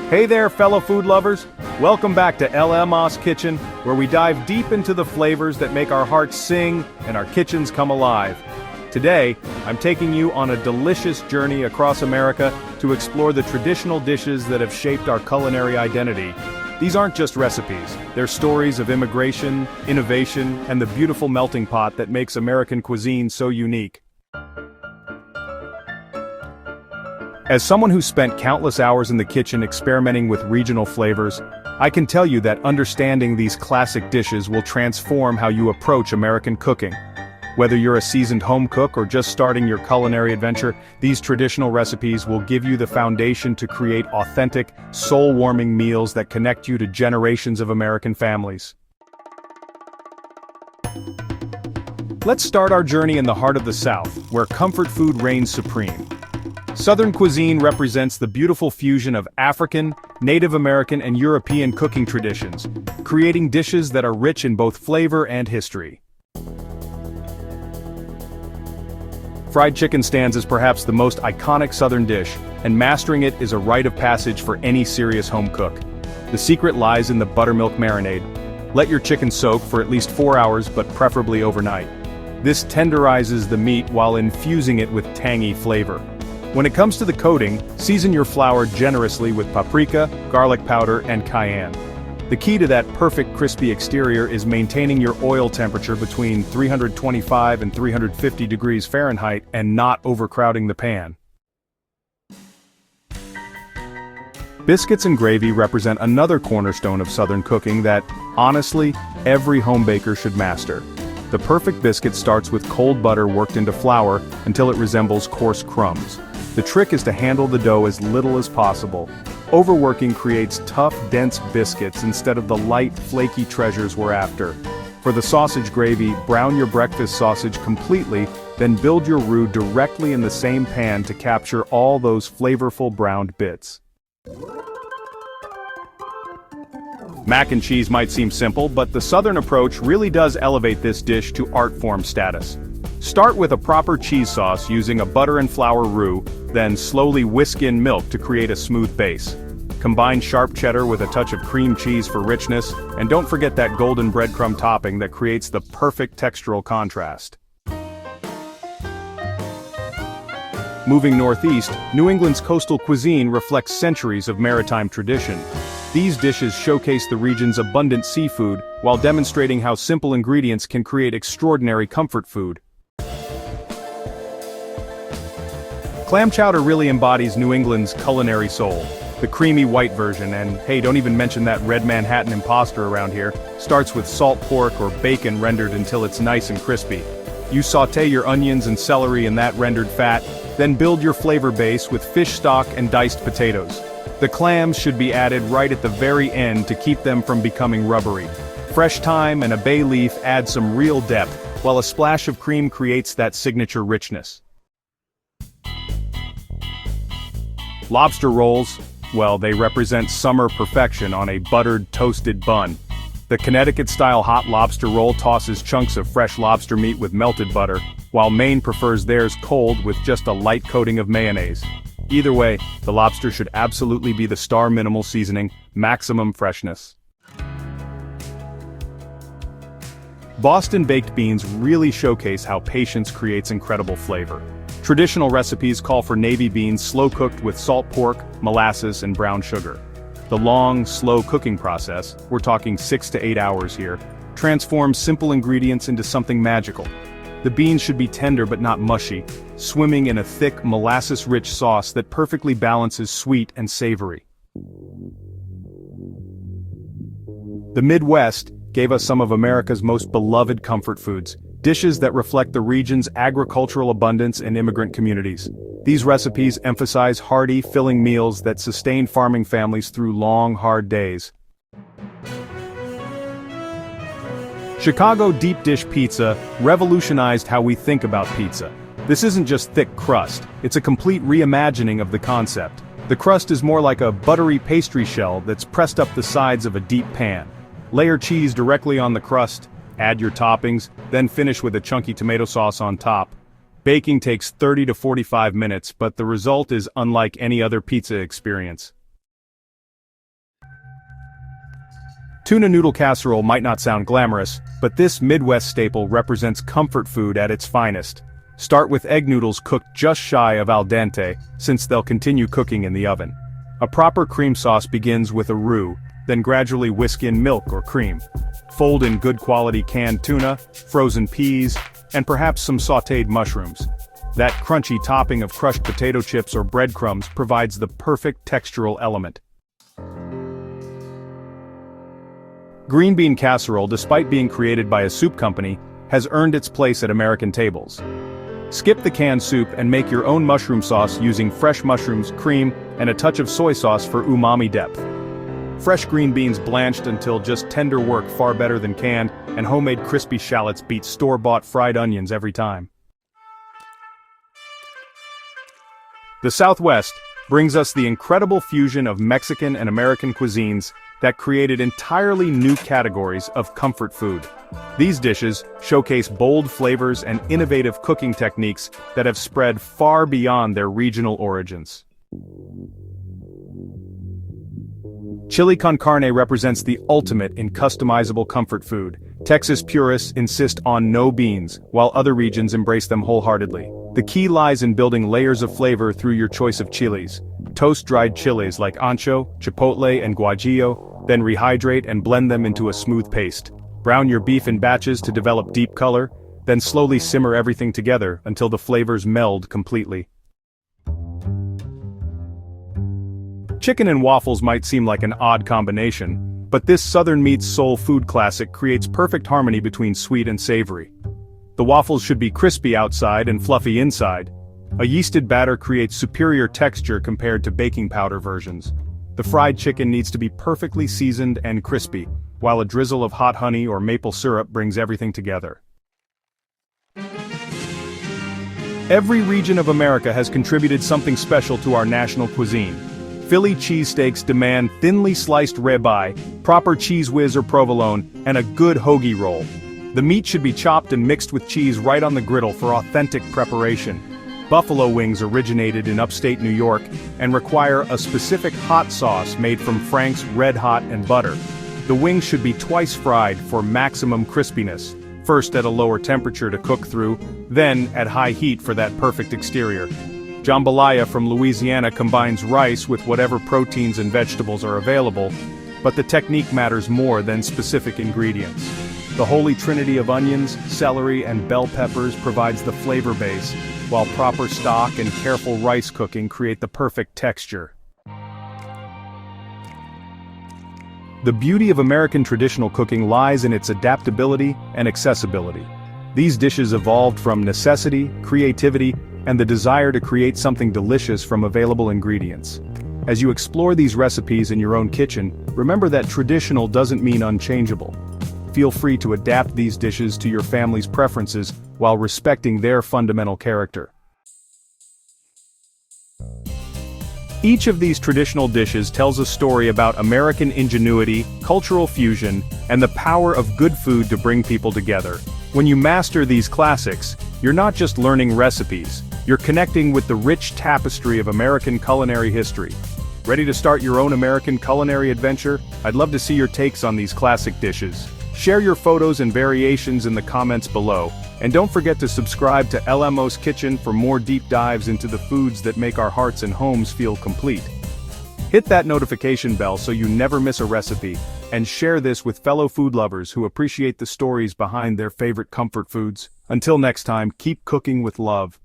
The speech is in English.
Hey there, fellow food lovers! Welcome back to Lmos Kitchen, where we dive deep into the flavors that make our hearts sing and our kitchens come alive. Today, I'm taking you on a delicious journey across America to explore the traditional dishes that have shaped our culinary identity. These aren't just recipes, they're stories of immigration, innovation, and the beautiful melting pot that makes American cuisine so unique. As someone who spent countless hours in the kitchen experimenting with regional flavors, I can tell you that understanding these classic dishes will transform how you approach American cooking. Whether you're a seasoned home cook or just starting your culinary adventure, these traditional recipes will give you the foundation to create authentic, soul-warming meals that connect you to generations of American families. Let's start our journey in the heart of the South, where comfort food reigns supreme. Southern cuisine represents the beautiful fusion of African, Native American, and European cooking traditions, creating dishes that are rich in both flavor and history. Fried chicken stands as perhaps the most iconic Southern dish, and mastering it is a rite of passage for any serious home cook. The secret lies in the buttermilk marinade. Let your chicken soak for at least 4 hours, but preferably overnight. This tenderizes the meat while infusing it with tangy flavor. When it comes to the coating, season your flour generously with paprika, garlic powder, and cayenne. The key to that perfect crispy exterior is maintaining your oil temperature between 325 and 350 degrees Fahrenheit and not overcrowding the pan. Biscuits and gravy represent another cornerstone of Southern cooking that, honestly, every home baker should master. The perfect biscuit starts with cold butter worked into flour until it resembles coarse crumbs. The trick is to handle the dough as little as possible. Overworking creates tough, dense biscuits instead of the light, flaky treasures we're after. For the sausage gravy, brown your breakfast sausage completely, then build your roux directly in the same pan to capture all those flavorful browned bits. Mac and cheese might seem simple, but the Southern approach really does elevate this dish to art form status. Start with a proper cheese sauce using a butter and flour roux, then slowly whisk in milk to create a smooth base. Combine sharp cheddar with a touch of cream cheese for richness, and don't forget that golden breadcrumb topping that creates the perfect textural contrast. Moving northeast, New England's coastal cuisine reflects centuries of maritime tradition. These dishes showcase the region's abundant seafood, while demonstrating how simple ingredients can create extraordinary comfort food. Clam chowder really embodies New England's culinary soul. The creamy white version, and hey, don't even mention that red Manhattan imposter around here, starts with salt pork or bacon rendered until it's nice and crispy. You sauté your onions and celery in that rendered fat, then build your flavor base with fish stock and diced potatoes. The clams should be added right at the very end to keep them from becoming rubbery. Fresh thyme and a bay leaf add some real depth, while a splash of cream creates that signature richness. Lobster rolls, well, they represent summer perfection on a buttered, toasted bun. The Connecticut-style hot lobster roll tosses chunks of fresh lobster meat with melted butter, while Maine prefers theirs cold with just a light coating of mayonnaise. Either way, the lobster should absolutely be the star minimal seasoning, maximum freshness. Boston baked beans really showcase how patience creates incredible flavor. Traditional recipes call for navy beans slow-cooked with salt pork, molasses, and brown sugar. The long, slow cooking process, we're talking 6 to 8 hours here, transforms simple ingredients into something magical. The beans should be tender but not mushy, swimming in a thick, molasses-rich sauce that perfectly balances sweet and savory. The Midwest gave us some of America's most beloved comfort foods, dishes that reflect the region's agricultural abundance and immigrant communities. These recipes emphasize hearty, filling meals that sustain farming families through long, hard days. Chicago deep dish pizza revolutionized how we think about pizza. This isn't just thick crust, it's a complete reimagining of the concept. The crust is more like a buttery pastry shell that's pressed up the sides of a deep pan. Layer cheese directly on the crust, add your toppings, then finish with a chunky tomato sauce on top. Baking takes 30 to 45 minutes, but the result is unlike any other pizza experience. Tuna noodle casserole might not sound glamorous, but this Midwest staple represents comfort food at its finest. Start with egg noodles cooked just shy of al dente, since they'll continue cooking in the oven. A proper cream sauce begins with a roux, then gradually whisk in milk or cream. Fold in good quality canned tuna, frozen peas, and perhaps some sautéed mushrooms. That crunchy topping of crushed potato chips or breadcrumbs provides the perfect textural element. Green bean casserole, despite being created by a soup company, has earned its place at American tables. Skip the canned soup and make your own mushroom sauce using fresh mushrooms, cream, and a touch of soy sauce for umami depth. Fresh green beans blanched until just tender work far better than canned, and homemade crispy shallots beat store-bought fried onions every time. The Southwest brings us the incredible fusion of Mexican and American cuisines that created entirely new categories of comfort food. These dishes showcase bold flavors and innovative cooking techniques that have spread far beyond their regional origins. Chili con carne represents the ultimate in customizable comfort food. Texas purists insist on no beans, while other regions embrace them wholeheartedly. The key lies in building layers of flavor through your choice of chilies. Toast dried chilies like ancho, chipotle, and guajillo, then rehydrate and blend them into a smooth paste. Brown your beef in batches to develop deep color, then slowly simmer everything together until the flavors meld completely. Chicken and waffles might seem like an odd combination, but this Southern meets soul food classic creates perfect harmony between sweet and savory. The waffles should be crispy outside and fluffy inside. A yeasted batter creates superior texture compared to baking powder versions. The fried chicken needs to be perfectly seasoned and crispy, while a drizzle of hot honey or maple syrup brings everything together. Every region of America has contributed something special to our national cuisine. Philly cheesesteaks demand thinly sliced ribeye, proper cheese whiz or provolone, and a good hoagie roll. The meat should be chopped and mixed with cheese right on the griddle for authentic preparation. Buffalo wings originated in upstate New York and require a specific hot sauce made from Frank's Red Hot and butter. The wings should be twice fried for maximum crispiness, first at a lower temperature to cook through, then at high heat for that perfect exterior. Jambalaya from Louisiana combines rice with whatever proteins and vegetables are available, but the technique matters more than specific ingredients. The holy trinity of onions, celery, and bell peppers provides the flavor base, while proper stock and careful rice cooking create the perfect texture. The beauty of American traditional cooking lies in its adaptability and accessibility. These dishes evolved from necessity, creativity, and the desire to create something delicious from available ingredients. As you explore these recipes in your own kitchen, remember that traditional doesn't mean unchangeable. Feel free to adapt these dishes to your family's preferences while respecting their fundamental character. Each of these traditional dishes tells a story about American ingenuity, cultural fusion, and the power of good food to bring people together. When you master these classics, you're not just learning recipes, you're connecting with the rich tapestry of American culinary history. Ready to start your own American culinary adventure? I'd love to see your takes on these classic dishes. Share your photos and variations in the comments below, and don't forget to subscribe to Lmos Kitchen for more deep dives into the foods that make our hearts and homes feel complete. Hit that notification bell so you never miss a recipe, and share this with fellow food lovers who appreciate the stories behind their favorite comfort foods. Until next time, keep cooking with love.